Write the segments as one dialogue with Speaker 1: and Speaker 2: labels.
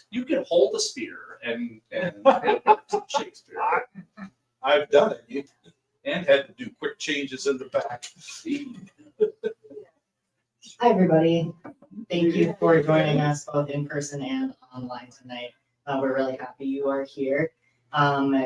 Speaker 1: You can hold a spear and it works in Shakespeare.
Speaker 2: I've done it and had to do quick changes in the back.
Speaker 3: Hi, everybody. Thank you for joining us both in person and online tonight. We're really happy you are here.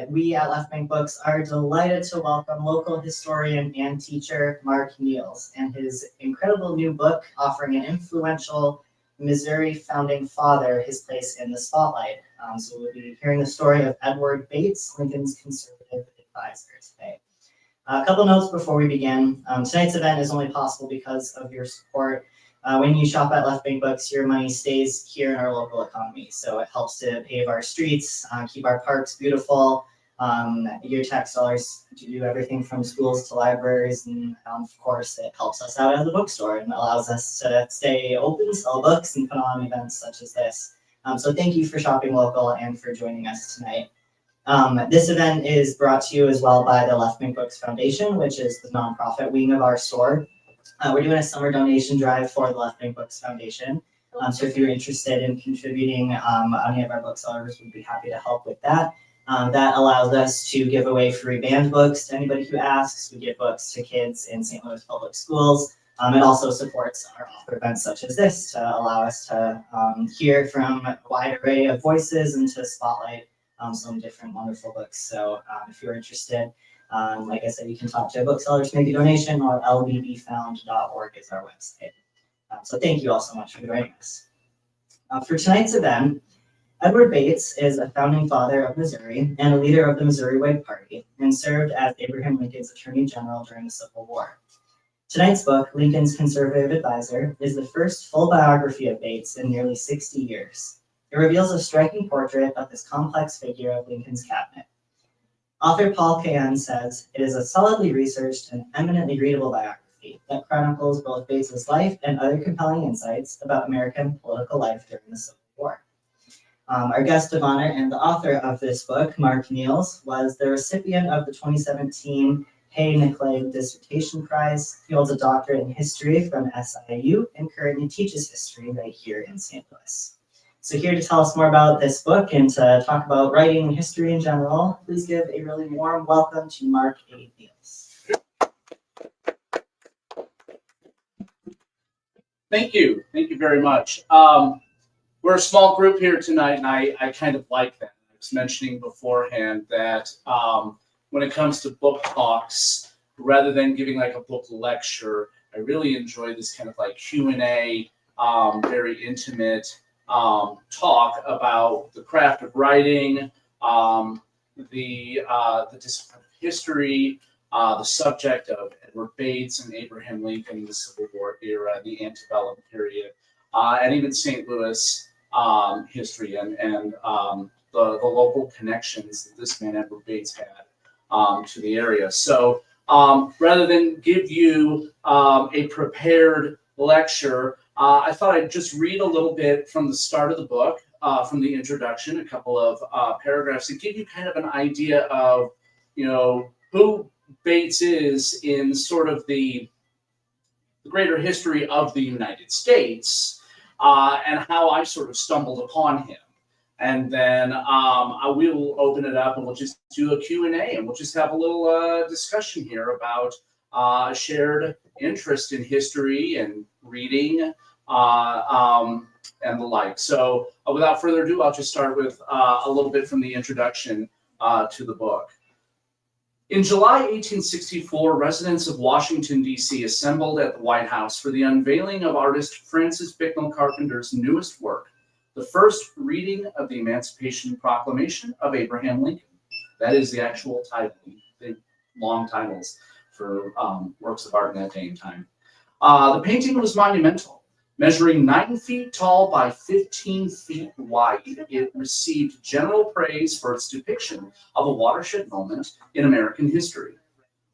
Speaker 3: We at Left Bank Books are delighted to welcome local historian and teacher Mark Neels and his incredible new book offering an influential Missouri founding father his place in the spotlight. So we'll be hearing the story of Edward Bates, Lincoln's conservative advisor today. A couple notes before we begin. Tonight's event is only possible because of your support. When you shop at Left Bank Books, your money stays here in our local economy. So it helps to pave our streets, keep our parks beautiful. Your tax dollars do everything from schools to libraries. And of course, it helps us out as a bookstore and allows us to stay open, sell books, and put on events such as this. So thank you for shopping local and for joining us tonight. This event is brought to you as well by the Left Bank Books Foundation, which is the nonprofit wing of our store. We're doing a summer donation drive for the Left Bank Books Foundation. So if you're interested in contributing, any of our booksellers would be happy to help with that. That allows us to give away free banned books to anybody who asks. We give books to kids in St. Louis public schools. It also supports our author events such as this to allow us to hear from a wide array of voices and to spotlight some different wonderful books. So if you're interested, like I said, you can talk to booksellers, make a donation, or lbbfound.org is our website. So thank you all so much for joining us. For tonight's event, Edward Bates is a founding father of Missouri and a leader of the Missouri Whig Party and served as Abraham Lincoln's Attorney General during the Civil War. Tonight's book, Lincoln's Conservative Advisor, is the first full biography of Bates in nearly 60 years. It reveals a striking portrait of this complex figure of Lincoln's cabinet. Author Paul Kahan says, it is a solidly researched and eminently readable biography that chronicles both Bates's life and other compelling insights about American political life during the Civil War. Our guest of honor and the author of this book, Mark Neels, was the recipient of the 2017 Hay Nicolay Dissertation Prize. He holds a doctorate in history from SIU and currently teaches history right here in St. Louis. So here to tell us more about this book and to talk about writing and history in general, please give a really warm welcome to Mark A. Neels.
Speaker 1: Thank you very much. We're a small group here tonight, and I kind of like that. I was mentioning beforehand that when it comes to book talks, rather than giving like a book lecture, I really enjoy this kind of like Q&A, very intimate talk about the craft of writing, the discipline of history, the subject of Edward Bates and Abraham Lincoln, the Civil War era, the antebellum period, and even St. Louis history and the local connections that this man Edward Bates had to the area. So rather than give you a prepared lecture, I thought I'd just read a little bit from the start of the book, from the introduction, a couple of paragraphs to give you kind of an idea of, who Bates is in sort of the greater history of the United States, and how I sort of stumbled upon him. And then I will open it up and we'll just do a Q&A and we'll just have a little discussion here about a shared interest in history and reading and the like. So without further ado, I'll just start with a little bit from the introduction to the book. In July 1864, residents of Washington, D.C. assembled at the White House for the unveiling of artist Francis Bicknell Carpenter's newest work, the first reading of the Emancipation Proclamation of Abraham Lincoln. That is the actual title, the long titles for works of art in that day and time. The painting was monumental. Measuring 9 feet tall by 15 feet wide, it received general praise for its depiction of a watershed moment in American history.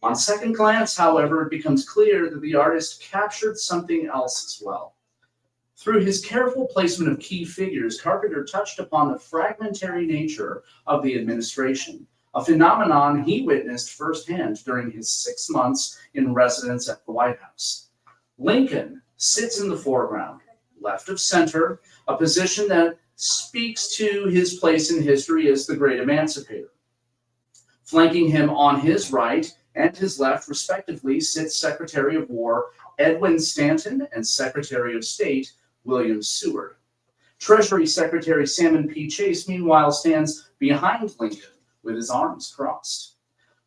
Speaker 1: On second glance, however, it becomes clear that the artist captured something else as well. Through his careful placement of key figures, Carpenter touched upon the fragmentary nature of the administration, a phenomenon he witnessed firsthand during his 6 months in residence at the White House. Lincoln sits in the foreground, left of center, a position that speaks to his place in history as the great emancipator. Flanking him on his right and his left, respectively, sits Secretary of War Edwin Stanton and Secretary of State William Seward. Treasury Secretary Salmon P. Chase, meanwhile, stands behind Lincoln with his arms crossed.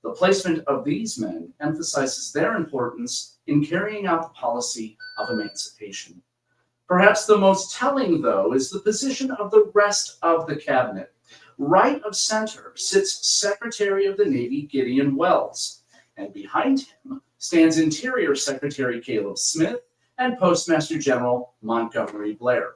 Speaker 1: The placement of these men emphasizes their importance in carrying out the policy of emancipation. Perhaps the most telling, though, is the position of the rest of the cabinet. Right of center sits Secretary of the Navy Gideon Welles, and behind him stands Interior Secretary Caleb Smith and Postmaster General Montgomery Blair.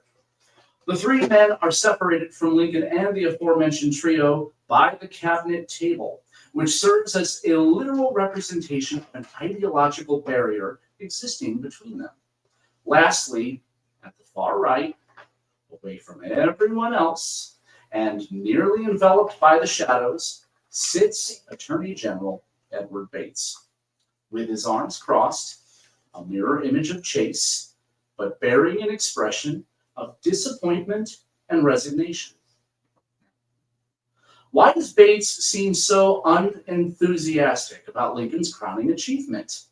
Speaker 1: The three men are separated from Lincoln and the aforementioned trio by the cabinet table, which serves as a literal representation of an ideological barrier existing between them. Lastly, at the far right, away from everyone else, and nearly enveloped by the shadows, sits Attorney General Edward Bates, with his arms crossed, a mirror image of Chase, but bearing an expression of disappointment and resignation. Why does Bates seem so unenthusiastic about Lincoln's crowning achievement?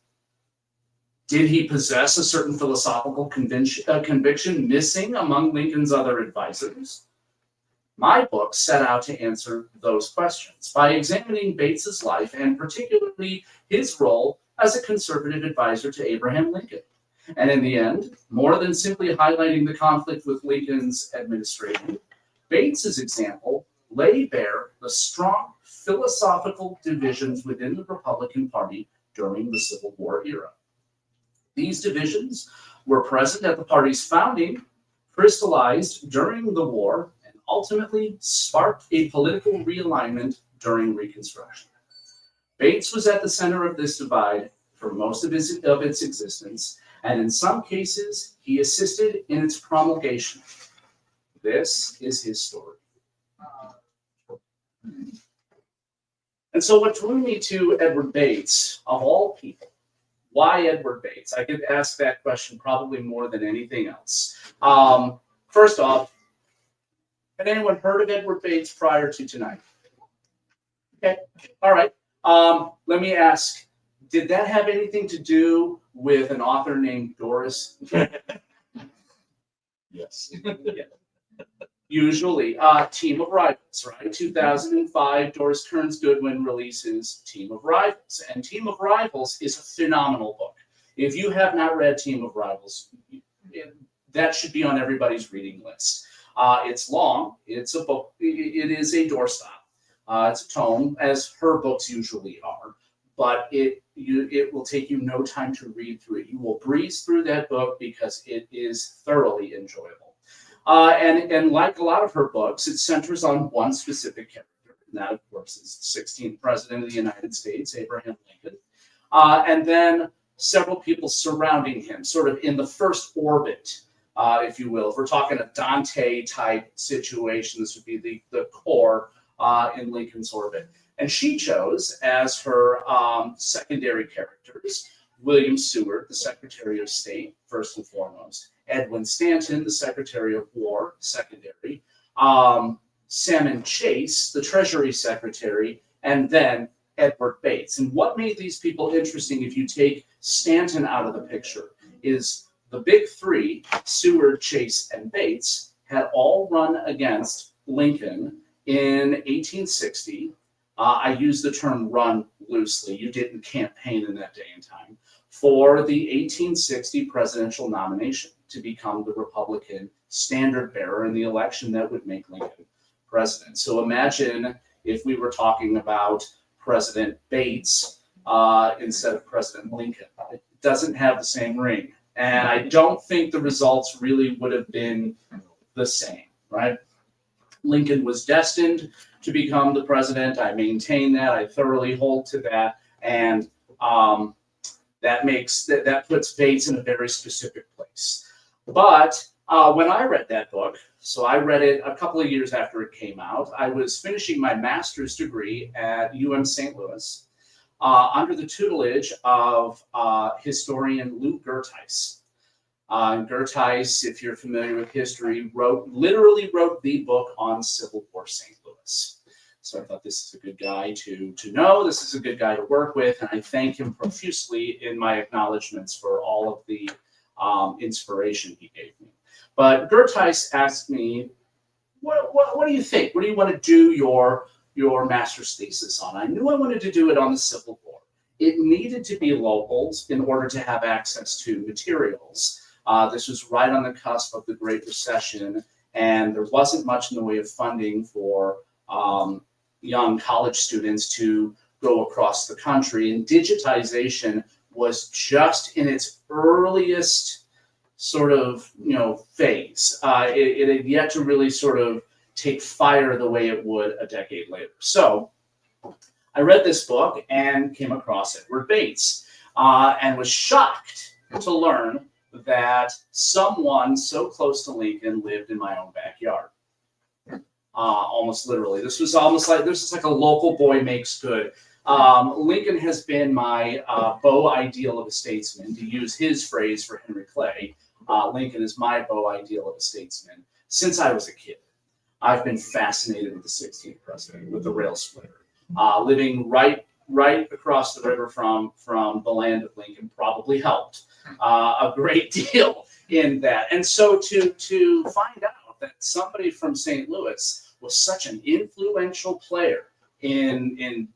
Speaker 1: Did he possess a certain philosophical conviction missing among Lincoln's other advisors? My book set out to answer those questions by examining Bates's life and particularly his role as a conservative advisor to Abraham Lincoln. And in the end, more than simply highlighting the conflict with Lincoln's administration, Bates's example lay bare the strong philosophical divisions within the Republican Party during the Civil War era. These divisions were present at the party's founding, crystallized during the war, and ultimately sparked a political realignment during Reconstruction. Bates was at the center of this divide for most of its existence, and in some cases, he assisted in its promulgation. This is his story. And so what drew me to Edward Bates, of all people, why Edward Bates? I could ask that question probably more than anything else. First off, had anyone heard of Edward Bates prior to tonight? Okay, all right. Let me ask, did that have anything to do with an author named Doris?
Speaker 2: Yes.
Speaker 1: Yeah. Usually, Team of Rivals, right? 2005, Doris Kearns Goodwin releases Team of Rivals. And Team of Rivals is a phenomenal book. If you have not read Team of Rivals, that should be on everybody's reading list. It's long. It's a book. It is a doorstop. It's a tome, as her books usually are. But it will take you no time to read through it. You will breeze through that book because it is thoroughly enjoyable. And like a lot of her books, it centers on one specific character. And that, of course, is the 16th President of the United States, Abraham Lincoln. And then several people surrounding him, sort of in the first orbit, if you will. If we're talking a Dante-type situation, this would be the core in Lincoln's orbit. And she chose as her secondary characters William Seward, the Secretary of State, first and foremost, Edwin Stanton, the Secretary of War, secondary, Salmon Chase, the Treasury Secretary, and then Edward Bates. And what made these people interesting, if you take Stanton out of the picture, is the big three, Seward, Chase, and Bates, had all run against Lincoln in 1860. I use the term run loosely. You didn't campaign in that day and time for the 1860 presidential nomination to become the Republican standard bearer in the election that would make Lincoln president. So imagine if we were talking about President Bates instead of President Lincoln. It doesn't have the same ring. And I don't think the results really would have been the same, right? Lincoln was destined to become the president. I maintain that. I thoroughly hold to that. And that puts Bates in a very specific place. But when I read that book, so I read it a couple of years after it came out, I was finishing my master's degree at St. Louis under the tutelage of historian Lou Gertheis. Gertheis, if you're familiar with history, literally wrote the book on Civil War St. Louis. So I thought this is a good guy to know. This is a good guy to work with, and I thank him profusely in my acknowledgments for all of the inspiration he gave me. But Gertheis asked me, what do you think? What do you want to do your master's thesis on? I knew I wanted to do it on the Civil War. It needed to be local in order to have access to materials. This was right on the cusp of the Great Recession, and there wasn't much in the way of funding for young college students to go across the country. And digitization was just in its earliest sort of phase. It had yet to really sort of take fire the way it would a decade later. So I read this book and came across Edward Bates and was shocked to learn that someone so close to Lincoln lived in my own backyard. Almost literally. This is like a local boy makes good. Lincoln has been my beau ideal of a statesman, to use his phrase for Henry Clay. Lincoln is my beau ideal of a statesman since I was a kid. I've been fascinated with the 16th president, with the rail splitter. Living right across the river from the land of Lincoln probably helped a great deal in that. And so to find out that somebody from St. Louis was such an influential player in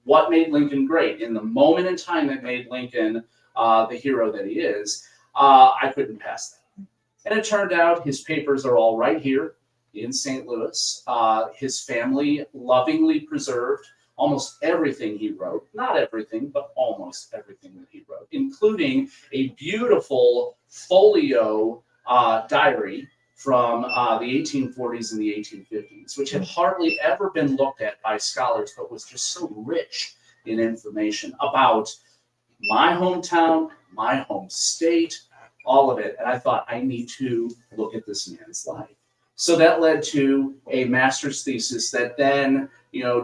Speaker 1: what made Lincoln great, in the moment in time that made Lincoln the hero that he is, I couldn't pass that. And it turned out his papers are all right here in St. Louis. His family lovingly preserved almost everything he wrote, not everything, but almost everything that he wrote, including a beautiful folio diary from the 1840s and the 1850s, which had hardly ever been looked at by scholars, but was just so rich in information about my hometown, my home state, all of it. And I thought, I need to look at this man's life. So that led to a master's thesis that then,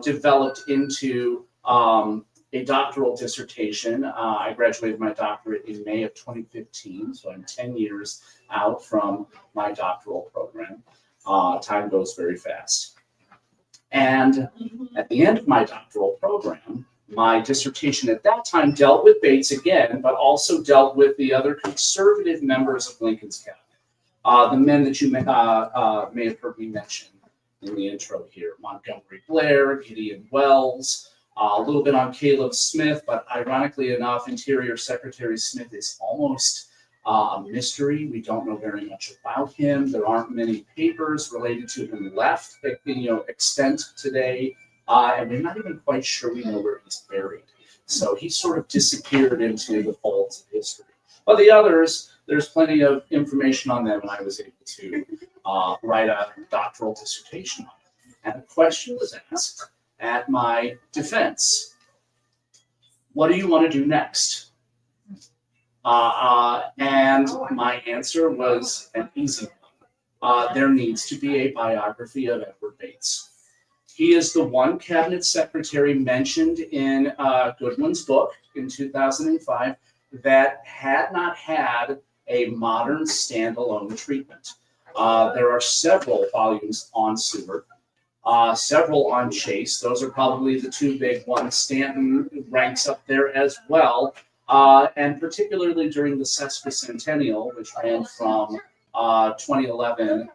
Speaker 1: developed into a doctoral dissertation. I graduated my doctorate in May of 2015, so I'm 10 years out from my doctoral program. Time goes very fast. And at the end of my doctoral program, my dissertation at that time dealt with Bates again, but also dealt with the other conservative members of Lincoln's cabinet. The men that you may have heard me mention in the intro here: Montgomery Blair, Gideon Wells, a little bit on Caleb Smith, but ironically enough, Interior Secretary Smith is almost a mystery. We don't know very much about him. There aren't many papers related to him left, extant today, and we're not even quite sure we know where he's buried. So he sort of disappeared into the folds of history. But the others, there's plenty of information on them, and I was able to write a doctoral dissertation on it. And a question was asked at my defense: what do you want to do next? And my answer was an easy one. There needs to be a biography of Edward Bates. He is the one cabinet secretary mentioned in Goodwin's book in 2005 that had not had a modern standalone treatment. There are several volumes on Seward, several on Chase. Those are probably the two big ones. Stanton ranks up there as well. And particularly during the sesquicentennial, which ran from 2011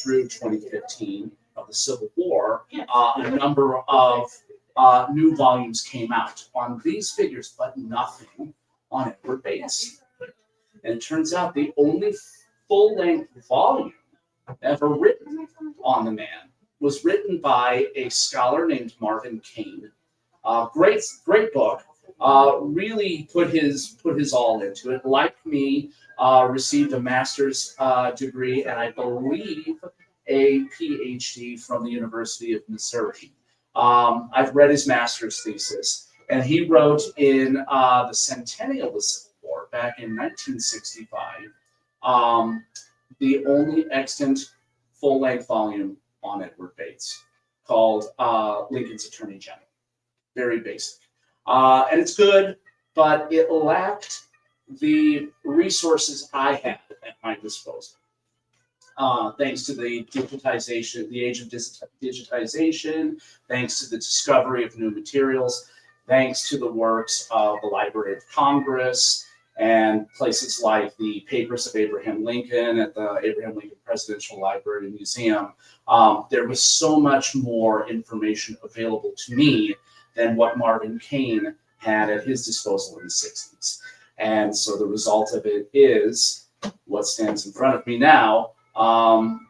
Speaker 1: through 2015 of the Civil War, a number of new volumes came out on these figures, but nothing on Edward Bates. And it turns out the only full-length volume ever written on the man was written by a scholar named Marvin Kane. Great book. Really put his all into it. Like me, received a master's degree and I believe a PhD from the University of Missouri. I've read his master's thesis, and he wrote in the centennial of the Civil War back in 1965, the only extant full-length volume on Edward Bates, called Lincoln's Attorney General. Very basic. And it's good, but it lacked the resources I had at my disposal. Thanks to the digitization, the age of digitization, thanks to the discovery of new materials, thanks to the works of the Library of Congress and places like the Papers of Abraham Lincoln at the Abraham Lincoln Presidential Library and Museum. There was so much more information available to me than what Marvin Kane had at his disposal in the 60s. And so the result of it is what stands in front of me now,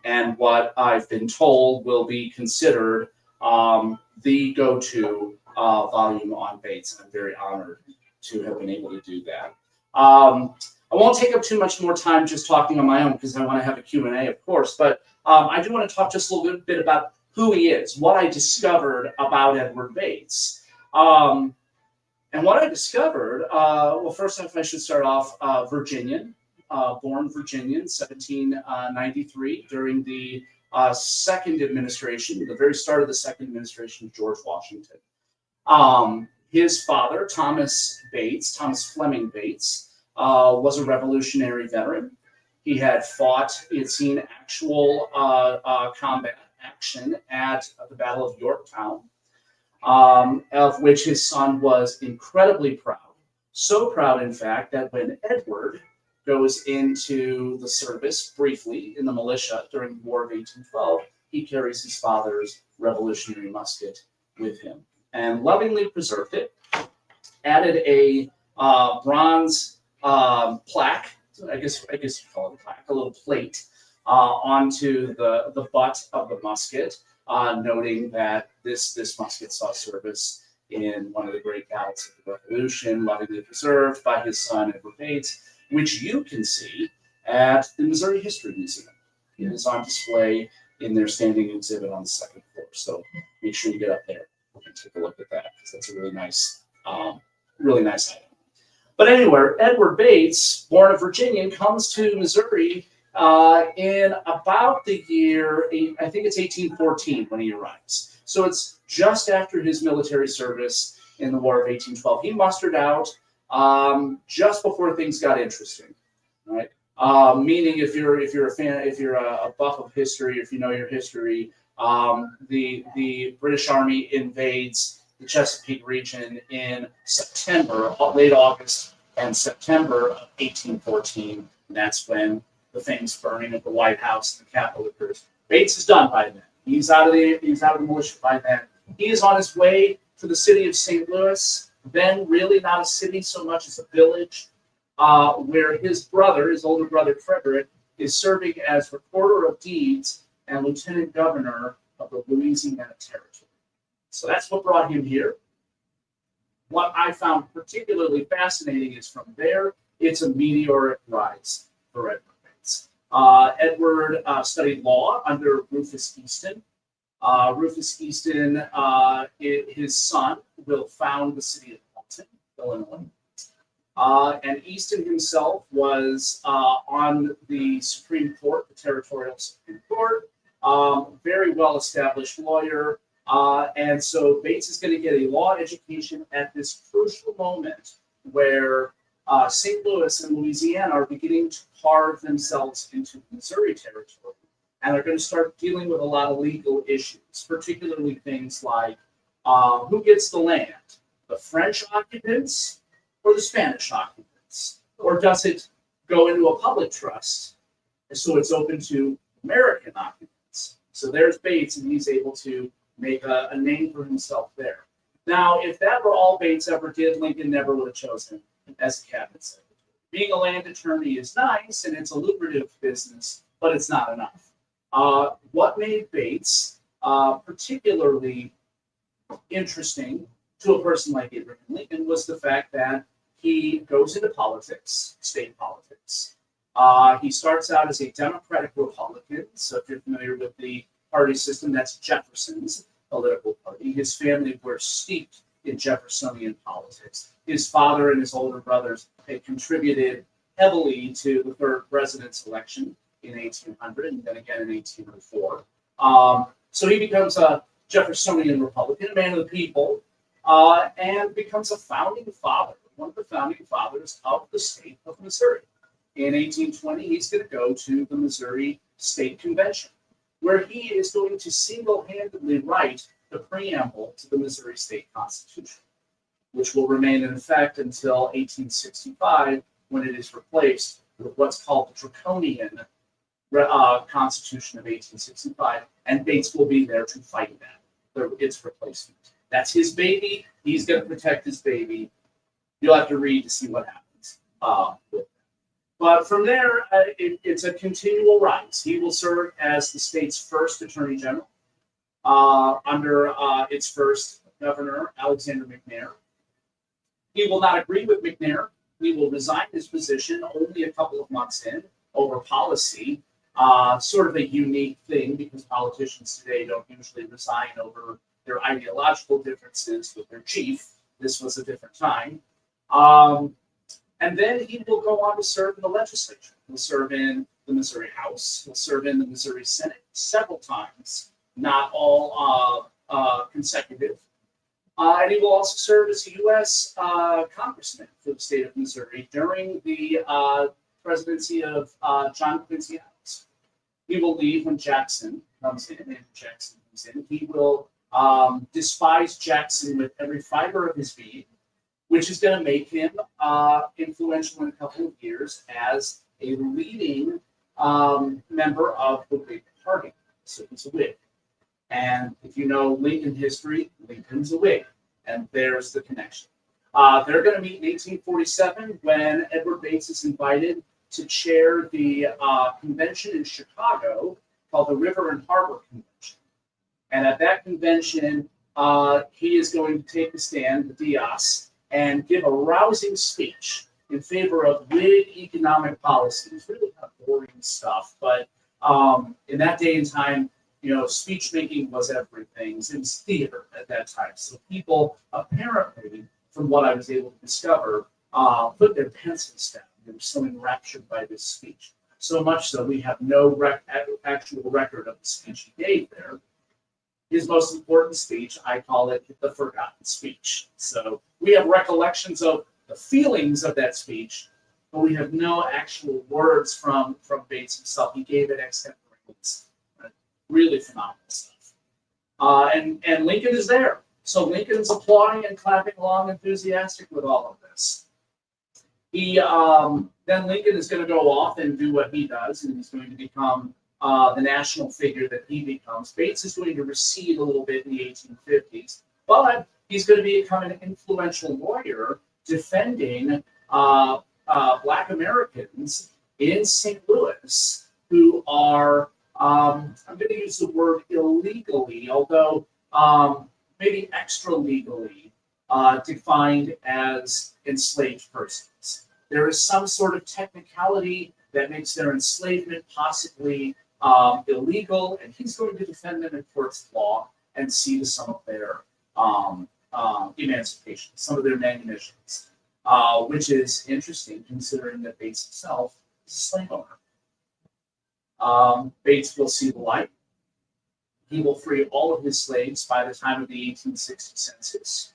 Speaker 1: and what I've been told will be considered the go-to volume on Bates. I'm very honored to have been able to do that. I won't take up too much more time just talking on my own because I want to have a Q&A, of course, but I do want to talk just a little bit about who he is, what I discovered about Edward Bates. And what I discovered, well, first off, I should start off Virginian, born Virginian, 1793, during the second administration, the very start of the second administration of George Washington. His father, Thomas Fleming Bates, was a Revolutionary veteran. He had seen actual combat action at the Battle of Yorktown, of which his son was incredibly proud. So proud, in fact, that when Edward goes into the service briefly in the militia during the War of 1812, he carries his father's Revolutionary musket with him and lovingly preserved it, added a bronze plaque, I guess you call it a plaque, a little plate, onto the butt of the musket, noting that this musket saw service in one of the great battles of the Revolution, lovingly preserved by his son, Edward Bates, which you can see at the Missouri History Museum. It is on display in their standing exhibit on the second floor. So make sure you get up there and take a look at that, because that's a really nice item. But anyway, Edward Bates, born a Virginian, comes to Missouri in about the year, I think it's 1814 when he arrives. So it's just after his military service in the War of 1812. He mustered out just before things got interesting, right? Meaning, if you're a fan, if you're a buff of history, if you know your history, the British Army invades the Chesapeake region in September, late August and September of 1814. And that's when the famous burning of the White House and the Capitol occurs. Bates is done by then. He's out of the militia by then. He is on his way to the city of St. Louis, then really not a city so much as a village, where his older brother Frederick, is serving as recorder of deeds and lieutenant governor of the Louisiana Territory. So that's what brought him here. What I found particularly fascinating is from there, it's a meteoric rise for Edward Bates. Edward studied law under Rufus Easton. Rufus Easton, his son, will found the city of Alton, Illinois. And Easton himself was on the Supreme Court, the Territorial Supreme Court, very well-established lawyer. And so Bates is going to get a law education at this crucial moment where St. Louis and Louisiana are beginning to carve themselves into Missouri territory, and are going to start dealing with a lot of legal issues, particularly things like who gets the land, the French occupants or the Spanish occupants, or does it go into a public trust so it's open to American occupants? So there's Bates, and he's able to make a name for himself there. Now, if that were all Bates ever did, Lincoln never would have chosen him as a cabinet secretary. Being a land attorney is nice, and it's a lucrative business, but it's not enough. What made Bates particularly interesting to a person like Abraham Lincoln was the fact that he goes into politics, state politics. He starts out as a Democratic Republican, so if you're familiar with the party system, that's Jefferson's political party. His family were steeped in Jeffersonian politics. His father and his older brothers had contributed heavily to the third president's election in 1800 and then again in 1804. So he becomes a Jeffersonian Republican, a man of the people, and becomes a founding father one of the founding fathers of the state of Missouri. In 1820, he's going to go to the Missouri State Convention, where he is going to single-handedly write the preamble to the Missouri State Constitution, which will remain in effect until 1865, when it is replaced with what's called the Draconian Constitution of 1865, and Bates will be there to fight that, its replacement. That's his baby. He's going to protect his baby. You'll have to read to see what happens with that. But from there, it's a continual rise. He will serve as the state's first attorney general under its first governor, Alexander McNair. He will not agree with McNair. He will resign his position only a couple of months in over policy. Sort of a unique thing because politicians today don't usually resign over their ideological differences with their chief. This was a different time. And then he will go on to serve in the legislature. He'll serve in the Missouri House. He'll serve in the Missouri Senate several times, not all consecutive. And he will also serve as a U.S. congressman for the state of Missouri during the presidency of John Quincy Adams. He will leave when Jackson comes in, and Jackson comes in. He will despise Jackson with every fiber of his being, which is going to make him influential in a couple of years as a leading member of the Whig Party. So he's a Whig. And if you know Lincoln history, Lincoln's a Whig. And there's the connection. They're going to meet in 1847 when Edward Bates is invited to chair the convention in Chicago called the River and Harbor Convention. And at that convention, he is going to take the stand, the Dias, and give a rousing speech in favor of Whig economic policies. Really kind of boring stuff, but in that day and time, speech making was everything. It was theater at that time. So people apparently, from what I was able to discover, put their pencils down. They were so enraptured by this speech. So much so we have no actual record of the speech he gave there. His most important speech, I call it the forgotten speech. So we have recollections of the feelings of that speech, but we have no actual words from Bates himself. He gave it extemporaneous. Really phenomenal stuff. And Lincoln is there. So Lincoln's applauding and clapping along, enthusiastic with all of this. Then Lincoln is going to go off and do what he does, and he's going to become the national figure that he becomes. Bates is going to recede a little bit in the 1850s, but he's going to become an influential lawyer defending Black Americans in St. Louis who are, I'm going to use the word illegally, although maybe extra legally defined as enslaved persons. There is some sort of technicality that makes their enslavement possibly illegal, and he's going to defend them in courts of law and see to some of their emancipation, some of their manumissions, which is interesting considering that Bates himself is a slave owner. Bates will see the light. He will free all of his slaves by the time of the 1860 census.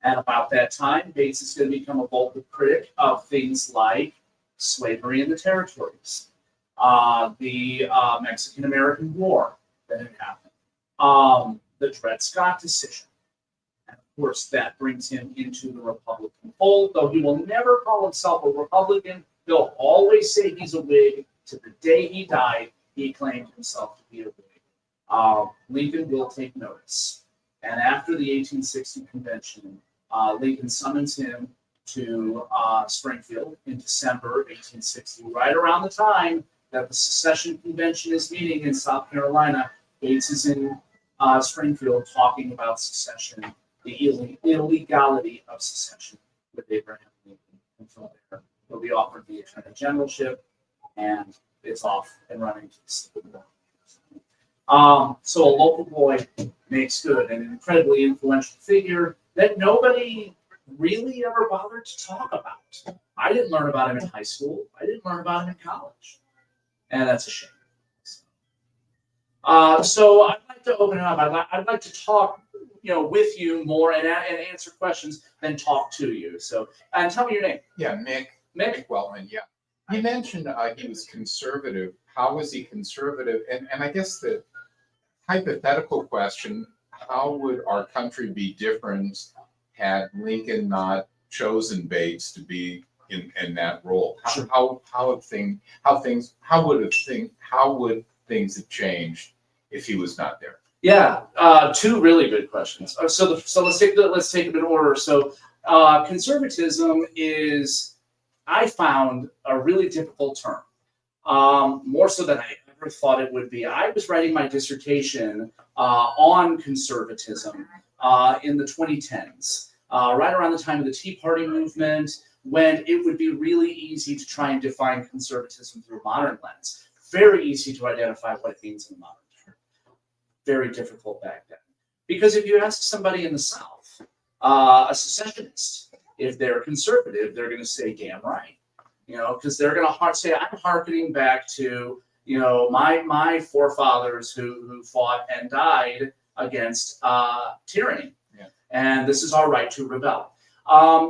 Speaker 1: At about that time, Bates is going to become a vocal critic of things like slavery in the territories, the Mexican-American War that had happened, the Dred Scott decision. And of course, that brings him into the Republican fold, though he will never call himself a Republican. He'll always say he's a Whig. To the day he died, he claimed himself to be a Whig. Lincoln will take notice. And after the 1860 convention, Lincoln summons him to Springfield in December 1860, right around the time that the secession convention is meeting in South Carolina. Bates is in Springfield talking about secession, the illegality of secession with Abraham Lincoln. And from there, he'll be offered the attorney generalship, and it's off and running to the Civil War. So a local boy makes good, an incredibly influential figure that nobody really ever bothered to talk about. I didn't learn about him in high school. I didn't learn about him in college. And that's a shame. So I'd like to open it up. I'd like to talk with you more and answer questions than talk to you. So, and tell me your name.
Speaker 4: Yeah, Mick Wellman, yeah. You mentioned he was conservative. How was he conservative? And I guess the hypothetical question, how would our country be different had Lincoln not chosen Bates to be in that role?
Speaker 1: Sure.
Speaker 4: How would things have changed if he was not there?
Speaker 1: Yeah, two really good questions. So let's take them in order. So conservatism is, I found, a really difficult term, more so than I ever thought it would be. I was writing my dissertation on conservatism in the 2010s, right around the time of the Tea Party movement, when it would be really easy to try and define conservatism through a modern lens. Very easy to identify what it means in a modern term. Very difficult back then. Because if you ask somebody in the South, a secessionist, if they're conservative, they're going to say, damn right. Because they're going to say, I'm hearkening back to, my forefathers who fought and died against tyranny.
Speaker 4: Yeah.
Speaker 1: And this is our right to rebel.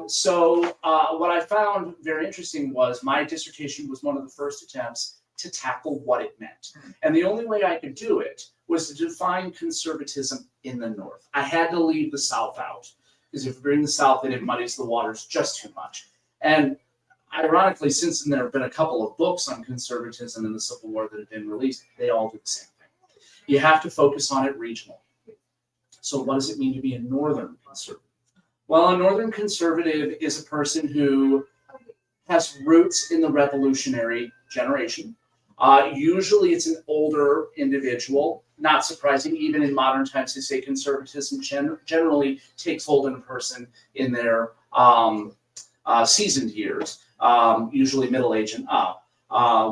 Speaker 1: So what I found very interesting was my dissertation was one of the first attempts to tackle what it meant. And the only way I could do it was to define conservatism in the North. I had to leave the South out, because if you bring the South in, it muddies the waters just too much. And ironically, since then, there have been a couple of books on conservatism in the Civil War that have been released. They all do the same thing. You have to focus on it regionally. So what does it mean to be a Northern conservative? Well, a Northern conservative is a person who has roots in the revolutionary generation. Usually it's an older individual. Not surprising, even in modern times, they say conservatism generally takes hold in a person in their seasoned years, usually middle age and up.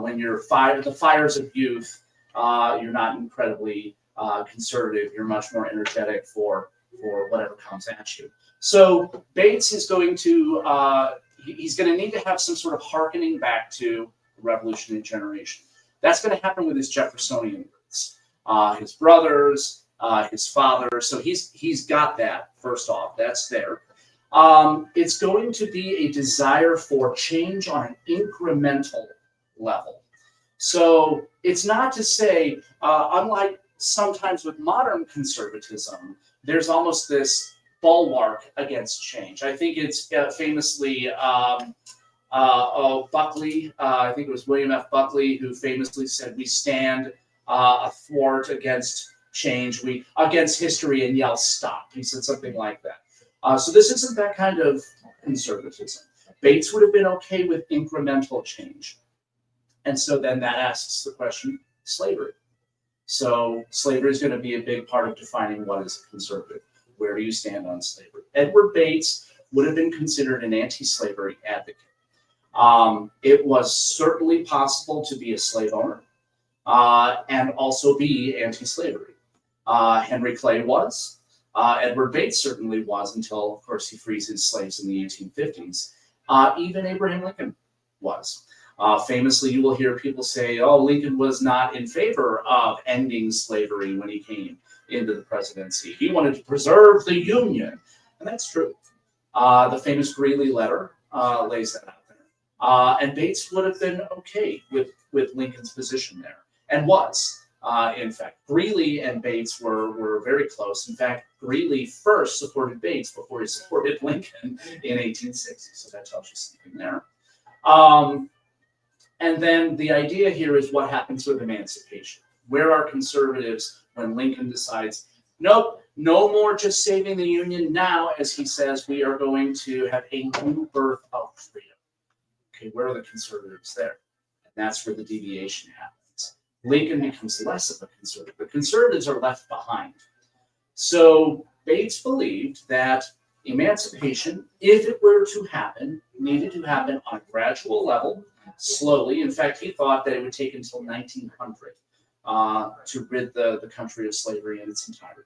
Speaker 1: When you're the fires of youth, you're not incredibly conservative. You're much more energetic for whatever comes at you. So Bates is going to he's going to need to have some sort of hearkening back to the revolutionary generation. That's going to happen with his Jeffersonian roots, his brothers, his father. So he's got that, first off. That's there. It's going to be a desire for change on an incremental level. So it's not to say, unlike sometimes with modern conservatism, there's almost this bulwark against change. I think it's famously Buckley, I think it was William F. Buckley, who famously said, we stand athwart against change, against history, and yell stop. He said something like that. So this isn't that kind of conservatism. Bates would have been okay with incremental change. And so then that asks the question, slavery. So slavery is going to be a big part of defining what is conservative. Where do you stand on slavery? Edward Bates would have been considered an anti-slavery advocate. It was certainly possible to be a slave owner and also be anti-slavery. Henry Clay was. Edward Bates certainly was, until, of course, he frees his slaves in the 1850s. Even Abraham Lincoln was. Famously, you will hear people say, oh, Lincoln was not in favor of ending slavery when he came into the presidency. He wanted to preserve the Union. And that's true. The famous Greeley letter lays that out there. And Bates would have been okay with Lincoln's position there, and was. In fact, Greeley and Bates were very close. In fact, Greeley first supported Bates before he supported Lincoln in 1860. So that tells you something there. And then the idea here is what happens with emancipation. Where are conservatives when Lincoln decides, nope, no more just saving the Union now, as he says, we are going to have a new birth of freedom. Okay, where are the conservatives there? And that's where the deviation happens. Lincoln becomes less of a conservative. The conservatives are left behind. So Bates believed that emancipation, if it were to happen, needed to happen on a gradual level, slowly. In fact, he thought that it would take until 1900 to rid the country of slavery in its entirety.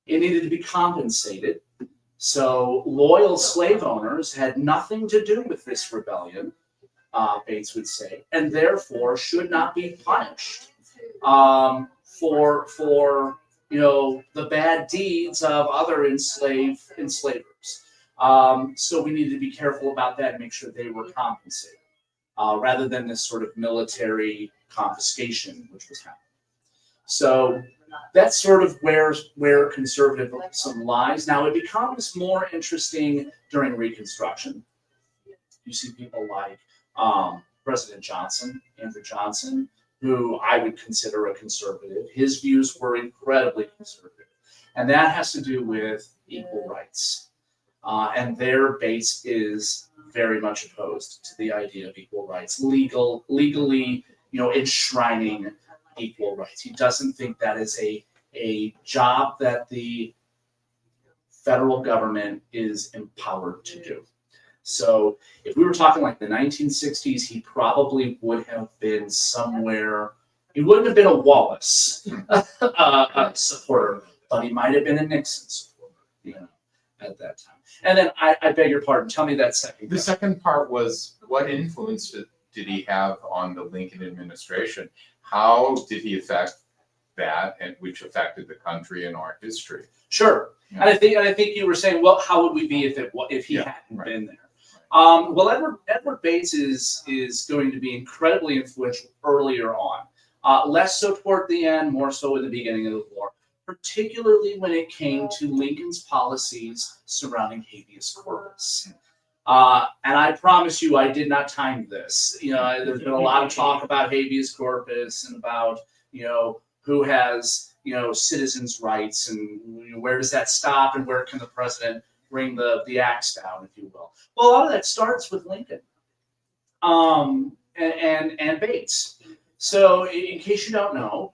Speaker 1: It needed to be compensated. So loyal slave owners had nothing to do with this rebellion, Bates would say, and therefore should not be punished for the bad deeds of other enslavers. So we needed to be careful about that and make sure they were compensated, rather than this sort of military confiscation, which was happening. So that's sort of where conservatism lies. Now it becomes more interesting during Reconstruction. You see people like President Johnson, Andrew Johnson, who I would consider a conservative. His views were incredibly conservative, and that has to do with equal rights. And their base is very much opposed to the idea of equal rights, legally, enshrining equal rights. He doesn't think that is a job that the federal government is empowered to do. So if we were talking like the 1960s, he probably would have been somewhere. He wouldn't have been a Wallace supporter, but he might have been a Nixon supporter, at that time. And then I beg your pardon. Tell me that second.
Speaker 4: The second part was, what influence did he have on the Lincoln administration? How did he affect that, and which affected the country and our history?
Speaker 1: Sure.
Speaker 4: Yeah.
Speaker 1: And I think you were saying, well, how would we be if he hadn't been there? Well, Edward Bates is going to be incredibly influential earlier on, less so toward the end, more so in the beginning of the war, particularly when it came to Lincoln's policies surrounding habeas corpus. And I promise you, I did not time this. There's been a lot of talk about habeas corpus and about, who has, citizens' rights and where does that stop and where can the president bring the axe down, if you will. Well, a lot of that starts with Lincoln and Bates. So in case you don't know,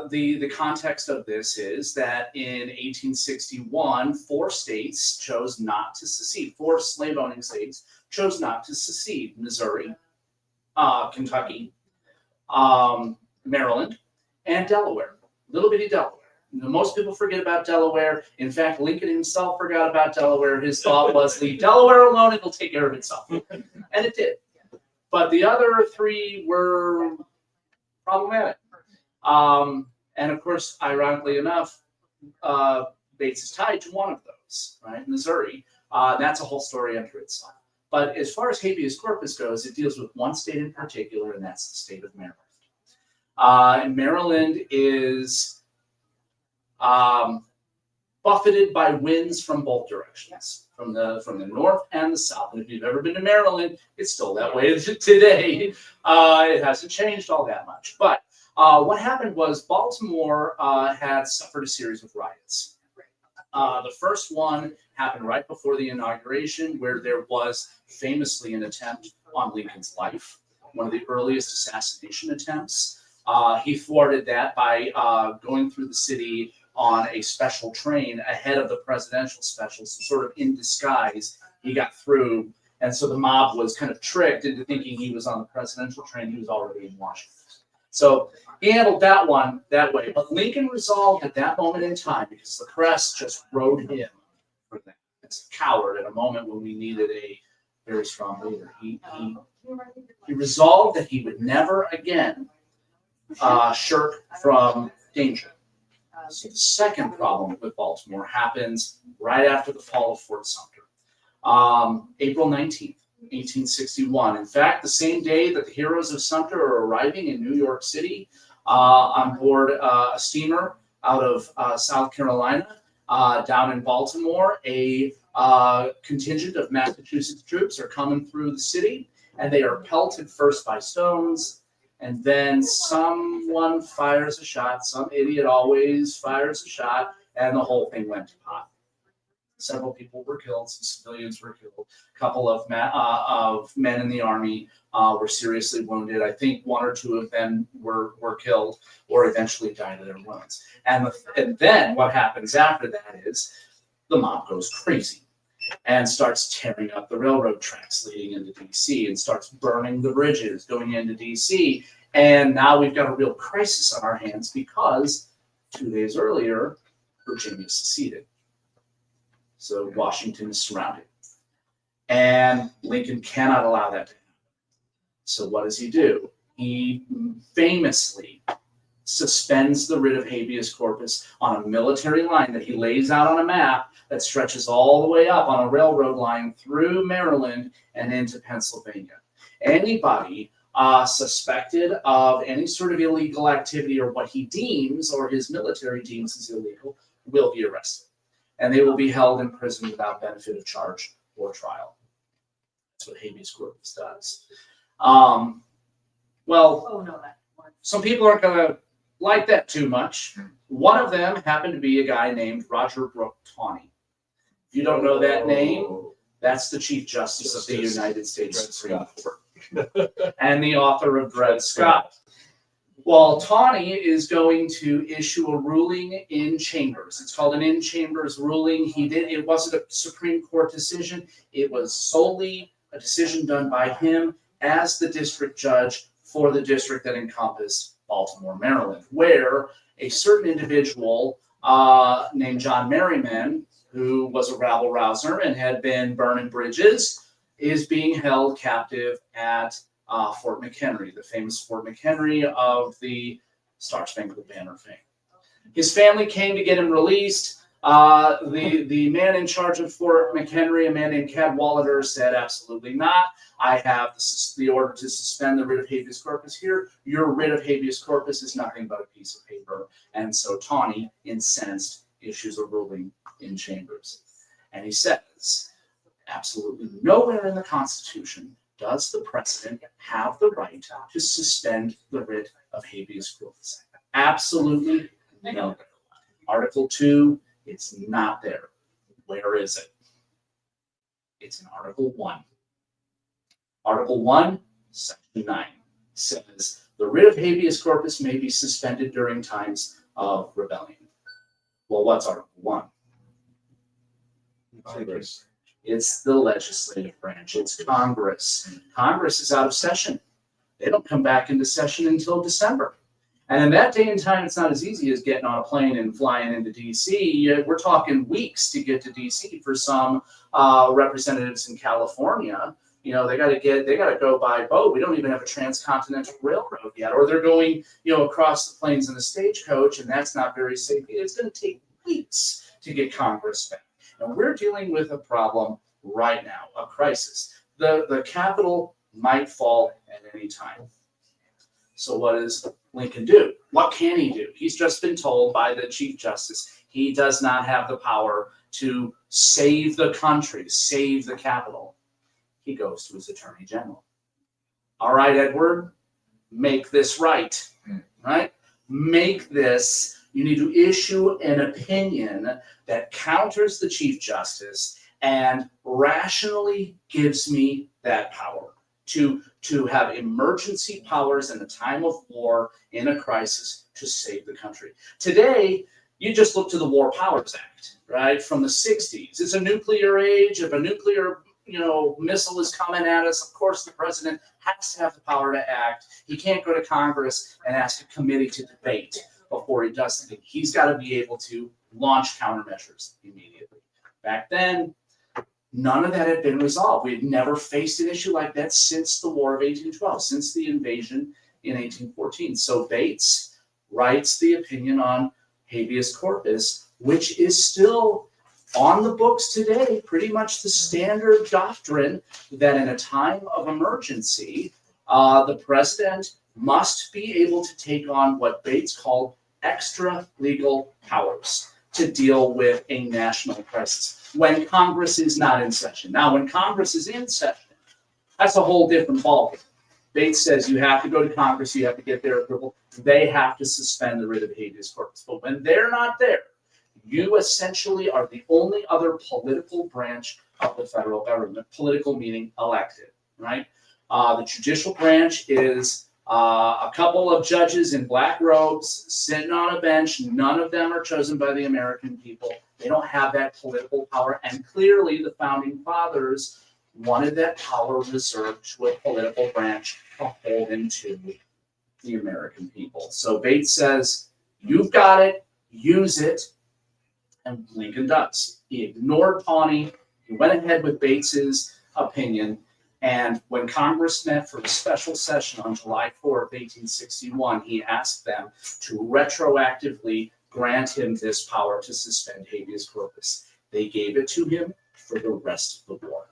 Speaker 1: the context of this is that in 1861, 4 states chose not to secede. 4 slave-owning states chose not to secede: Missouri, Kentucky, Maryland, and Delaware. Little bitty Delaware. Most people forget about Delaware. In fact, Lincoln himself forgot about Delaware. His thought was, leave Delaware alone, it'll take care of itself. And it did. But the other 3 were problematic. And of course, ironically enough, Bates is tied to one of those, right? Missouri. That's a whole story unto itself. But as far as habeas corpus goes, it deals with one state in particular, and that's the state of Maryland. And Maryland is buffeted by winds from both directions, from the north and the south. And if you've ever been to Maryland, it's still that way today. It hasn't changed all that much. But what happened was Baltimore had suffered a series of riots. The first one happened right before the inauguration, where there was famously an attempt on Lincoln's life, one of the earliest assassination attempts. He thwarted that by going through the city on a special train ahead of the presidential special, so sort of in disguise. He got through, and so the mob was kind of tricked into thinking he was on the presidential train. He was already in Washington. So he handled that one that way. But Lincoln resolved at that moment in time, because the press just wrote him for that. It's a coward at a moment when we needed a very strong leader. He resolved that he would never again shirk from danger. So the second problem with Baltimore happens right after the fall of Fort Sumter, April 19th, 1861. In fact, the same day that the heroes of Sumter are arriving in New York City on board a steamer out of South Carolina, down in Baltimore, a contingent of Massachusetts troops are coming through the city, and they are pelted first by stones, and then someone fires a shot. Some idiot always fires a shot, and the whole thing went to pot. Several people were killed. Some civilians were killed. A couple of men in the army were seriously wounded. I think 1 or 2 of them were killed or eventually died of their wounds. And then what happens after that is the mob goes crazy and starts tearing up the railroad tracks leading into D.C. and starts burning the bridges going into D.C. And now we've got a real crisis on our hands because 2 days earlier, Virginia seceded. So Washington is surrounded. And Lincoln cannot allow that to happen. So what does he do? He famously suspends the writ of habeas corpus on a military line that he lays out on a map that stretches all the way up on a railroad line through Maryland and into Pennsylvania. Anybody suspected of any sort of illegal activity or what he deems or his military deems is illegal will be arrested. And they will be held in prison without benefit of charge or trial. That's what habeas corpus does. Some people aren't going to like that too much. One of them happened to be a guy named Roger Brooke Taney. If you don't know that name, that's the Chief Justice of the United States Supreme Court and the author of Dred Scott. Well, Taney is going to issue a ruling in chambers. It's called an in-chambers ruling. It wasn't a Supreme Court decision. It was solely a decision done by him as the district judge for the district that encompassed Baltimore, Maryland, where a certain individual named John Merriman, who was a rabble-rouser and had been burning bridges, is being held captive at Fort McHenry, the famous Fort McHenry of the Star-Spangled Banner fame. His family came to get him released. The man in charge of Fort McHenry, a man named Cadwalader, said, absolutely not. I have the order to suspend the writ of habeas corpus here. Your writ of habeas corpus is nothing but a piece of paper. And so Taney, incensed, issues a ruling in chambers. And he says, absolutely nowhere in the Constitution does the president have the right to suspend the writ of habeas corpus. Absolutely no. Article 2, it's not there. Where is it? It's in Article 1. Article 1, Section 9 says the writ of habeas corpus may be suspended during times of rebellion. Well, what's Article 1?
Speaker 2: Congress.
Speaker 1: It's the legislative branch. It's Congress. Congress is out of session. They don't come back into session until December. And in that day and time, it's not as easy as getting on a plane and flying into D.C. We're talking weeks to get to D.C. for some representatives in California. You know, they got to go by boat. We don't even have a transcontinental railroad yet, or they're going, across the plains in a stagecoach, and that's not very safe. It's going to take weeks to get Congress back. And we're dealing with a problem right now, a crisis. The Capitol might fall at any time. So what does Lincoln do? What can he do? He's just been told by the Chief Justice he does not have the power to save the country, save the Capitol. He goes to his Attorney General. All right, Edward, make this right, right? Make this. You need to issue an opinion that counters the Chief Justice and rationally gives me that power to have emergency powers in a time of war, in a crisis, to save the country. Today, you just look to the War Powers Act, right, from the 60s. It's a nuclear age. If a nuclear missile is coming at us, of course the president has to have the power to act. He can't go to Congress and ask a committee to debate before he does something. He's got to be able to launch countermeasures immediately. Back then, none of that had been resolved. We had never faced an issue like that since the War of 1812, since the invasion in 1814. So Bates writes the opinion on habeas corpus, which is still on the books today, pretty much the standard doctrine that in a time of emergency, the president must be able to take on what Bates called extra legal powers to deal with a national crisis when Congress is not in session. Now, when Congress is in session, that's a whole different ballgame. Bates says you have to go to Congress, you have to get their approval. They have to suspend the writ of habeas corpus. But when they're not there, you essentially are the only other political branch of the federal government, political meaning elected, right? The judicial branch is a couple of judges in black robes sitting on a bench. None of them are chosen by the American people. They don't have that political power. And clearly the founding fathers wanted that power reserved to a political branch to hold into the American people. So Bates says, you've got it, use it. And Lincoln does. He ignored Taney. He went ahead with Bates's opinion, And when Congress met for a special session on July 4th, 1861, he asked them to retroactively grant him this power to suspend habeas corpus. They gave it to him for the rest of the war.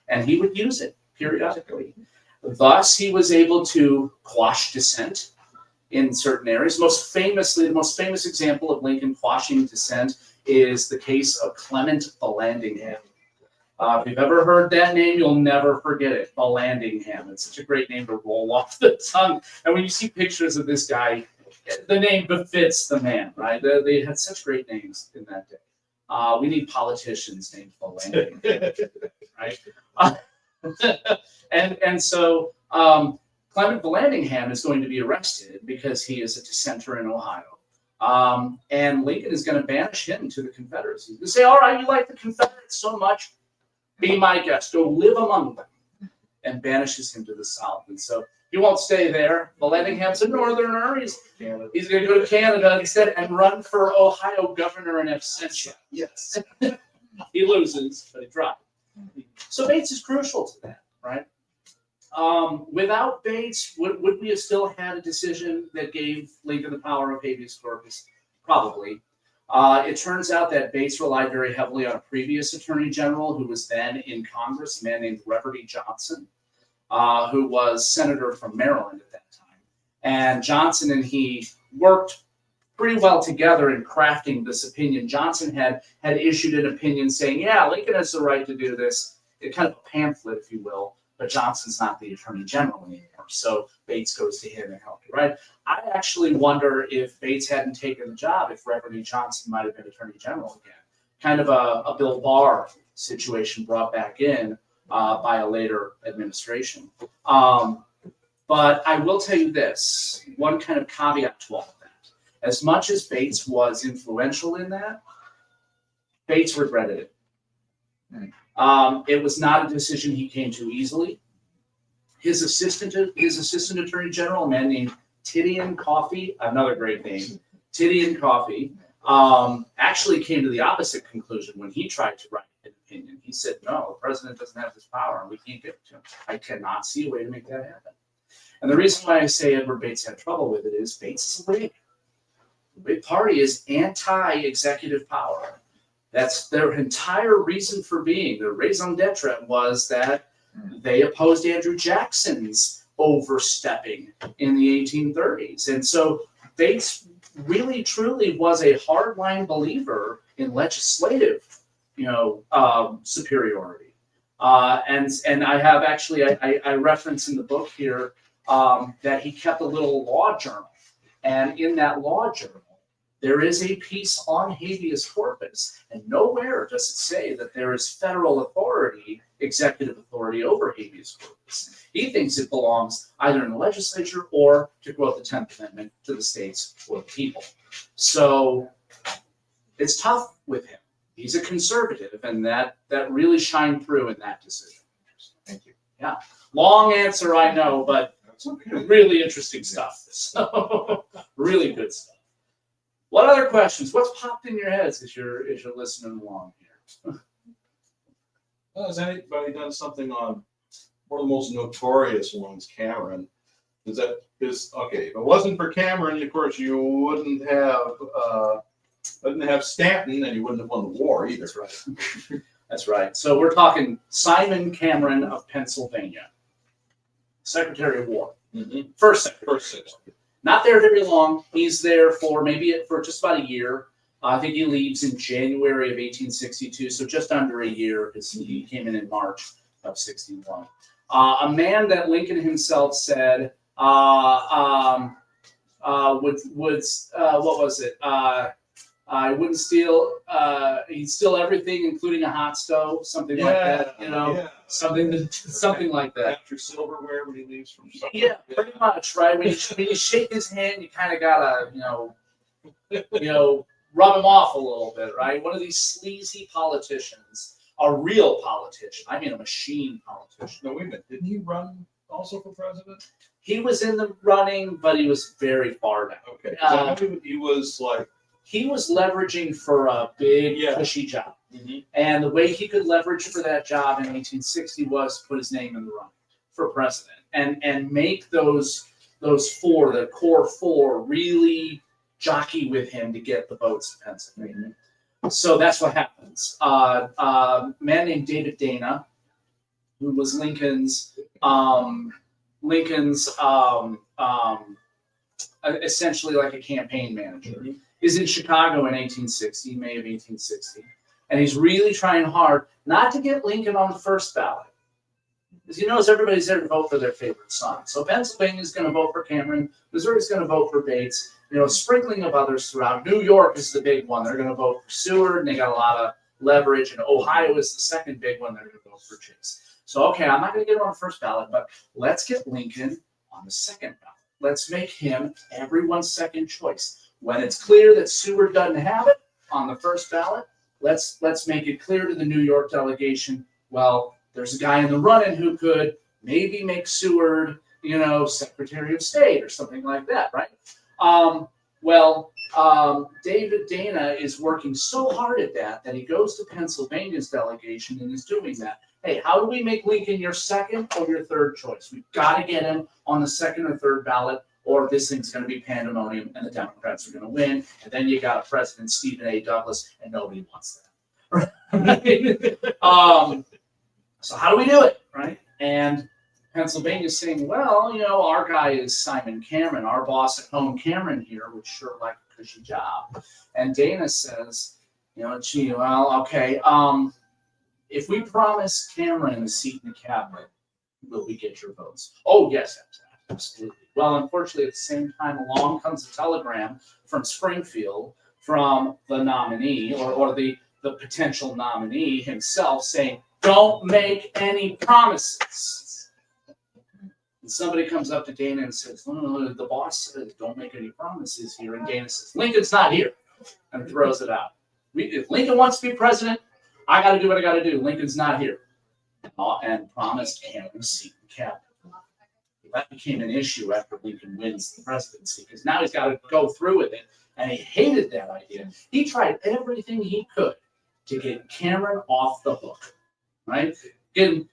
Speaker 1: And he would use it periodically. Thus, he was able to quash dissent in certain areas. Most famously, the most famous example of Lincoln quashing dissent is the case of Clement Vallandigham. If you've ever heard that name, you'll never forget it. Vallandigham. It's such a great name to roll off the tongue. And when you see pictures of this guy, the name befits the man, right? They had such great names in that day. We need politicians named Vallandigham, right? So Clement Vallandigham is going to be arrested because he is a dissenter in Ohio. And Lincoln is going to banish him to the Confederacy. They say, all right, you like the Confederates so much, be my guest, go live among them, and banishes him to the South. And so he won't stay there. Vallandigham's a northerner. He's going to go to Canada instead and run for Ohio governor in absentia.
Speaker 2: Yes.
Speaker 1: He loses, but he tried. So Bates is crucial to that, right? Without Bates, would we have still had a decision that gave Lincoln the power of habeas corpus? Probably. It turns out that Bates relied very heavily on a previous attorney general who was then in Congress, a man named Reverdy Johnson, who was senator from Maryland at that time. And Johnson and he worked pretty well together in crafting this opinion. Johnson had issued an opinion saying, yeah, Lincoln has the right to do this. It's kind of a pamphlet, if you will, but Johnson's not the attorney general anymore. So Bates goes to him and helped, right? I actually wonder if Bates hadn't taken the job, if Reverdy Johnson might have been attorney general again. Kind of a Bill Barr situation brought back in by a later administration. But I will tell you this, one kind of caveat to all of that. As much as Bates was influential in that, Bates regretted it. It was not a decision he came to easily. His assistant attorney general, a man named Titian Coffey, another great name, Titian Coffey, actually came to the opposite conclusion when he tried to write an opinion. He said, no, the president doesn't have this power and we can't give it to him. I cannot see a way to make that happen. And the reason why I say Edward Bates had trouble with it is Bates is a Whig. The Whig Party is anti-executive power. That's their entire reason for being. Their raison d'etre was that they opposed Andrew Jackson's overstepping in the 1830s. And so Bates really, truly was a hardline believer in legislative, superiority. And I have actually, I reference in the book here that he kept a little law journal. And in that law journal, there is a piece on habeas corpus, and nowhere does it say that there is federal authority, executive authority over habeas corpus. He thinks it belongs either in the legislature or, to quote the 10th Amendment, to the states or the people. So it's tough with him. He's a conservative, and that really shined through in that decision.
Speaker 4: Thank you.
Speaker 1: Yeah. Long answer, I know, but really interesting stuff. So really good stuff. What other questions? What's popped in your heads as you're listening along here?
Speaker 2: Well, has anybody done something on one of the most notorious ones, Cameron? Okay, if it wasn't for Cameron, of course, you wouldn't have Stanton, and you wouldn't have won the war either.
Speaker 1: That's right. That's right. So we're talking Simon Cameron of Pennsylvania, Secretary of War.
Speaker 2: Mm-hmm.
Speaker 1: First Secretary. Not there very long. He's there for just about a year. I think he leaves in January of 1862, so just under a year, because he came in March of 61. A man that Lincoln himself said what was it? I wouldn't steal. He'd steal everything, including a hot stove, something like that. Something like that.
Speaker 2: After silverware when he leaves from somewhere.
Speaker 1: Yeah, pretty much, right? When you shake his hand, you kind of gotta, rub him off a little bit, right? One of these sleazy politicians, a real politician. I mean, a machine politician.
Speaker 2: No, wait a minute. Didn't he run also for president?
Speaker 1: He was in the running, but he was very far down.
Speaker 2: Okay. I know he was like.
Speaker 1: He was leveraging for a big, cushy job. Mm-hmm. And the way he could leverage for that job in 1860 was to put his name in the running. for president and make those four, the core four, really jockey with him to get the votes in Pennsylvania. So that's what happens. A man named David Dana, who was Lincoln's essentially like a campaign manager, is in Chicago in 1860, May of 1860, and he's really trying hard not to get Lincoln on the first ballot. Because he knows everybody's there to vote for their favorite son. So Pennsylvania's going to vote for Cameron, Missouri's going to vote for Bates, sprinkling of others throughout. New York is the big one. They're going to vote for Seward, and they got a lot of leverage. And Ohio is the second big one. They're going to vote for Chase. So, okay, I'm not going to get him on the first ballot, but let's get Lincoln on the second ballot. Let's make him everyone's second choice. When it's clear that Seward doesn't have it on the first ballot, let's make it clear to the New York delegation, well, there's a guy in the running who could maybe make Seward, Secretary of State or something like that, right? David Dana is working so hard at that he goes to Pennsylvania's delegation and is doing that. Hey, how do we make Lincoln your second or your third choice? We've got to get him on the second or third ballot, or this thing's going to be pandemonium and the Democrats are going to win. And then you got a President Stephen A. Douglas, and nobody wants that. So how do we do it, right? And Pennsylvania's saying, well, our guy is Simon Cameron, our boss at home, Cameron here, would sure like a cushy job. And Dana says, gee, well, okay, if we promise Cameron a seat in the cabinet, will we get your votes? Oh, yes, absolutely. Well, unfortunately, at the same time, along comes a telegram from Springfield from the nominee or the potential nominee himself saying, don't make any promises. And somebody comes up to Dana and says, no, the boss says don't make any promises here. And Dana says, Lincoln's not here, and throws it out. If Lincoln wants to be president, I got to do what I got to do. Lincoln's not here. And promised Cameron a seat in the cabinet. That became an issue after Lincoln wins the presidency, because now he's got to go through with it. And he hated that idea. He tried everything he could to get Cameron off the hook, right? And,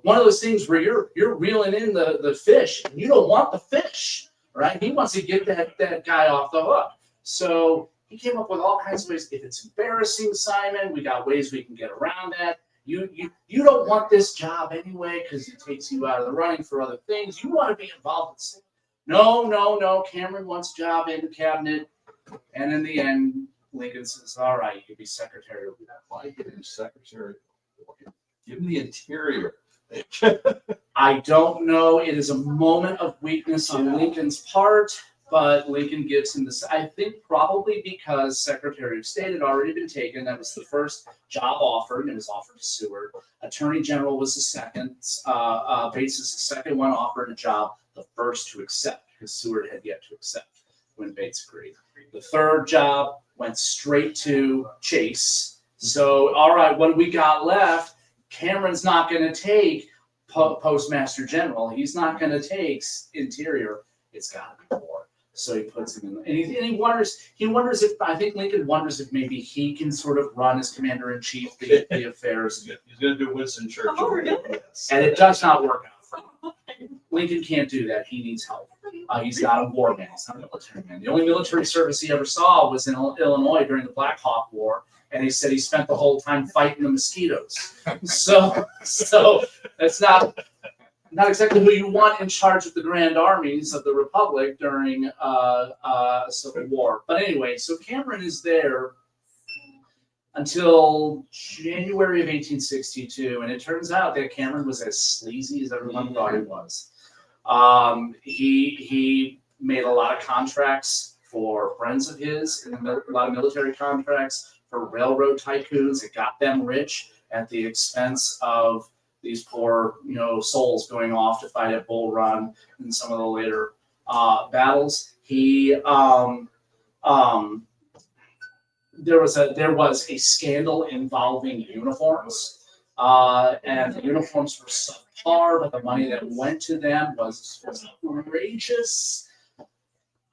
Speaker 1: one of those things where you're reeling in the fish, and you don't want the fish, right? He wants to get that guy off the hook. So he came up with all kinds of ways. If it's embarrassing, Simon, we got ways we can get around that. You don't want this job anyway because it takes you out of the running for other things. You want to be involved in. No. Cameron wants a job in the cabinet. And in the end, Lincoln says, all right, you can be secretary of that.
Speaker 2: Why give him secretary? Give him the interior.
Speaker 1: I don't know. It is a moment of weakness on Lincoln's part, but Lincoln gives him this. I think probably because Secretary of State had already been taken. That was the first job offered, and it was offered to Seward. Attorney General was the second. Bates is the second one offered a job, the first to accept, because Seward had yet to accept when Bates agreed. The third job went straight to Chase. So, all right, what do we got left? Cameron's not going to take Postmaster General. He's not going to take Interior. It's got to be more. So he puts him in, and he wonders if, I think Lincoln wonders if maybe he can sort of run as commander-in-chief the affairs.
Speaker 2: He's going to do Winston Churchill.
Speaker 1: And it does not work out for him. Lincoln can't do that. He needs help. He's not a war man. He's not a military man. The only military service he ever saw was in Illinois during the Black Hawk War. And he said he spent the whole time fighting the mosquitoes. So that's not exactly who you want in charge of the grand armies of the Republic during Civil War. But anyway, so Cameron is there until January of 1862, and it turns out that Cameron was as sleazy as everyone thought he was. He made a lot of contracts for friends of his, and a lot of military contracts for railroad tycoons. It got them rich at the expense of these poor, souls going off to fight at Bull Run and some of the later battles. There was a scandal involving uniforms, and the uniforms were subpar, but the money that went to them was outrageous.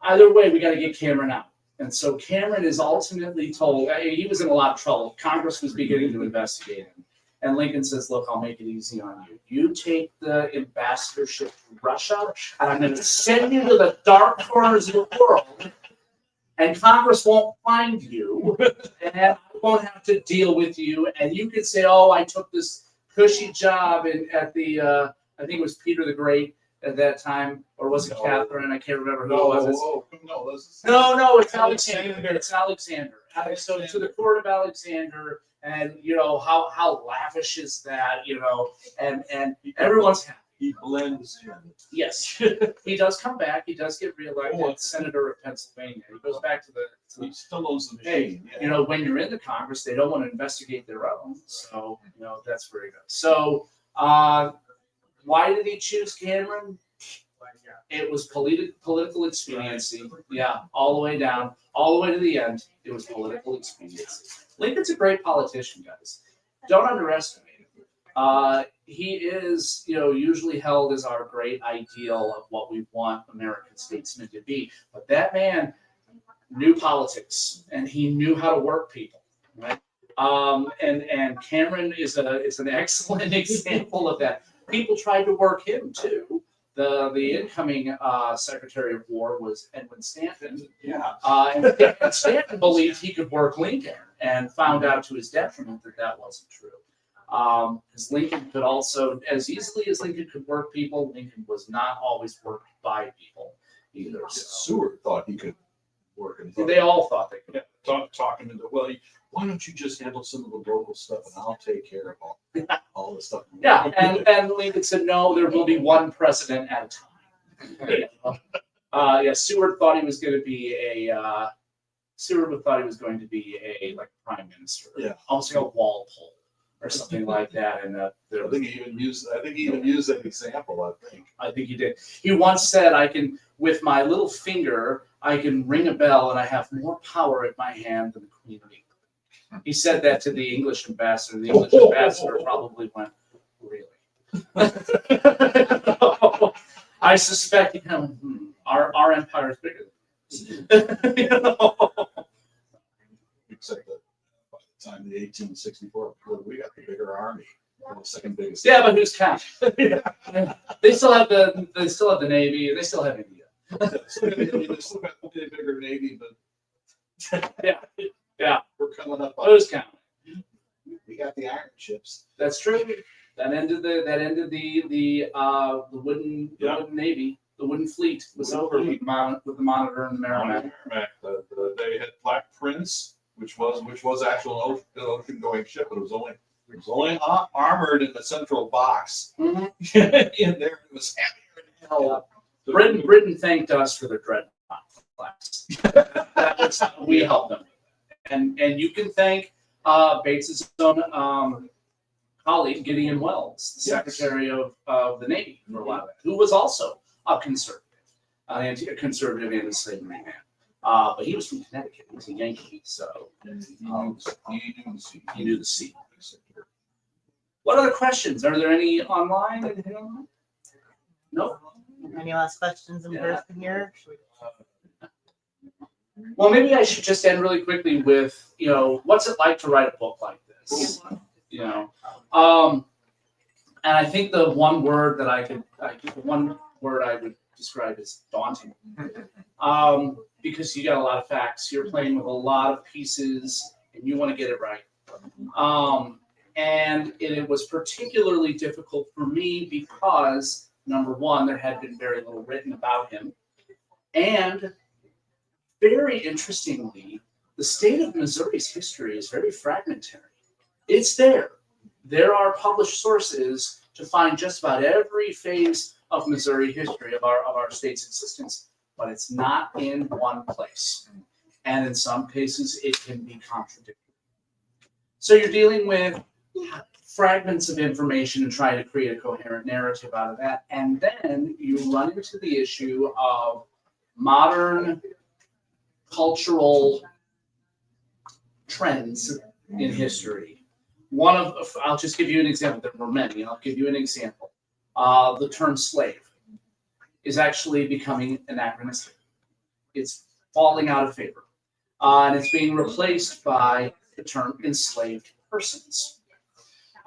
Speaker 1: Either way, we got to get Cameron out. And so Cameron is ultimately told, he was in a lot of trouble. Congress was beginning to investigate him. And Lincoln says, look, I'll make it easy on you. You take the ambassadorship to Russia, and I'm going to send you to the dark corners of the world, and Congress won't find you, and I won't have to deal with you. And you can say, oh, I took this cushy job at the, I think it was Peter the Great at that time, or was it
Speaker 2: No.
Speaker 1: Catherine? I can't remember who it was.
Speaker 2: No,
Speaker 1: It's Alexander. It's Alexander. So to the court of Alexander, and how lavish is that, and everyone's happy.
Speaker 2: He blends in.
Speaker 1: Yes, he does come back. He does get reelected senator of Pennsylvania. He goes back to
Speaker 2: He still owns the
Speaker 1: hey,
Speaker 2: machine.
Speaker 1: when you're in the Congress, they don't want to investigate their own. So that's where he goes. So why did he choose Cameron? It was political expediency. Yeah, all the way down, all the way to the end. It was political expediency. Lincoln's a great politician, guys. Don't underestimate him. He is, usually held as our great ideal of what we want American statesmen to be. But that man knew politics, and he knew how to work people, right? And Cameron is an excellent example of that. People tried to work him too. The incoming Secretary of War was Edwin Stanton.
Speaker 2: Yeah.
Speaker 1: And Stanton believed he could work Lincoln, and found out to his detriment that wasn't true. Because Lincoln could also, as easily as Lincoln could work people, Lincoln was not always worked by people either. So
Speaker 2: Seward thought he could work. And
Speaker 1: they all thought they could.
Speaker 2: talking into, why don't you just handle some of the local stuff and I'll take care of all the stuff.
Speaker 1: Yeah, and Lincoln said, no, there will be one president at a time. Seward thought he was going to be a like prime minister, almost like a Walpole or something like that. And
Speaker 2: I think he even used that example.
Speaker 1: I think he did. He once said, "I can, with my little finger, I can ring a bell, and I have more power in my hand than the Queen of England." He said that to the English ambassador. The English ambassador probably went, "Really?" I suspect our empire is bigger than this.
Speaker 2: Except that by the time of the 1864, we got the bigger army, the second biggest.
Speaker 1: Yeah, but who's counting? They still have the Navy. They still have India.
Speaker 2: They still got the bigger navy, but
Speaker 1: Yeah.
Speaker 2: we're coming up.
Speaker 1: Who's counting?
Speaker 2: We got the iron ships.
Speaker 1: That's true. That ended the wooden navy. The wooden fleet was over with the Monitor and the Merrimack.
Speaker 2: They had Black Prince, which was actual ocean-going ship, but it was only armored in the central box.
Speaker 1: Mm-hmm.
Speaker 2: In there, it was heavier than hell.
Speaker 1: Yeah. Britain thanked us for their dreadnought class. We helped them, and you can thank Bates's own colleague Gideon Wells, the Secretary of the Navy for a while, who was also a conservative, conservative anti-slavery man. But he was from Connecticut. He was a Yankee, so he knew the sea. What other questions? Are there any online? Anything online? No.
Speaker 3: Any last questions in person here?
Speaker 1: Well, maybe I should just end really quickly with, what's it like to write a book like this? And I think the one word that I would describe as daunting. Because you got a lot of facts, you're playing with a lot of pieces, and you want to get it right. And it was particularly difficult for me because, number one, there had been very little written about him. And very interestingly, the state of Missouri's history is very fragmentary. It's there. There are published sources to find just about every phase of Missouri history of our state's existence, but it's not in one place. And in some cases, it can be contradictory. So you're dealing with fragments of information and trying to create a coherent narrative out of that. And then you run into the issue of modern cultural trends in history. I'll just give you an example. There were many. I'll give you an example. The term slave is actually becoming anachronistic. It's falling out of favor. And it's being replaced by the term enslaved persons.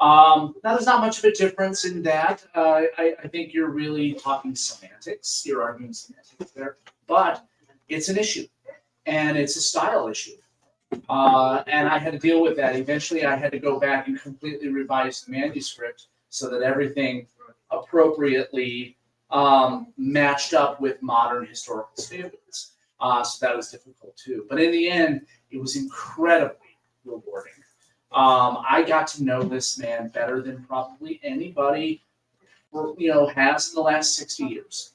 Speaker 1: Now, there's not much of a difference in that. I think you're really talking semantics. You're arguing semantics there, but it's an issue, and it's a style issue. And I had to deal with that. Eventually, I had to go back and completely revise the manuscript so that everything appropriately matched up with modern historical standards. So that was difficult too. But in the end, it was incredibly rewarding. I got to know this man better than probably anybody, has in the last 60 years.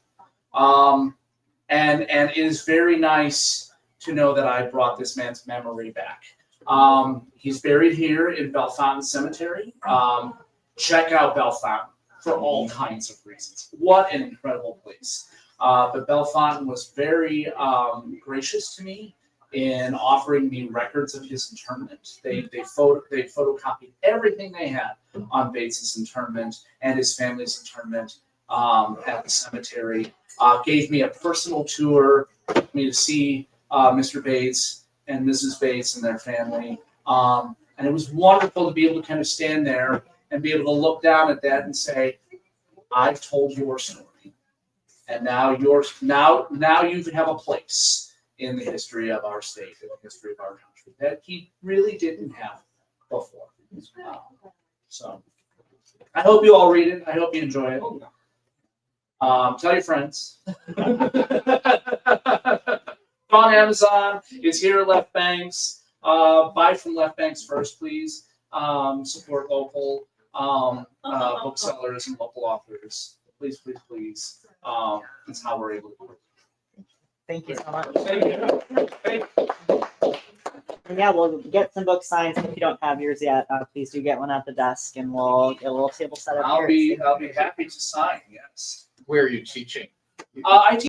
Speaker 1: And it is very nice to know that I brought this man's memory back. He's buried here in Bellefontaine Cemetery. Check out Bellefontaine for all kinds of reasons. What an incredible place. But Bellefontaine was very gracious to me in offering me records of his internment. They photocopied everything they had on Bates's internment and his family's internment at the cemetery. Gave me a personal tour, took me to see Mr. Bates and Mrs. Bates and their family. And it was wonderful to be able to kind of stand there and be able to look down at that and say, I've told your story. And now you have a place in the history of our state, in the history of our country, that he really didn't have before. So I hope you all read it. I hope you enjoy it. Tell your friends. On Amazon, it's here at Left Banks. Buy from Left Banks first, please. Support local booksellers and local authors. Please, please, please. That's how we're able to do it.
Speaker 3: Thank you so much.
Speaker 1: Thank you. Thank you.
Speaker 3: And yeah, we'll get some book signs. If you don't have yours yet, please do get one at the desk, and we'll get a little table set up
Speaker 1: I'll
Speaker 3: here.
Speaker 1: be happy to sign. Yes.
Speaker 4: Where are you teaching?
Speaker 1: I teach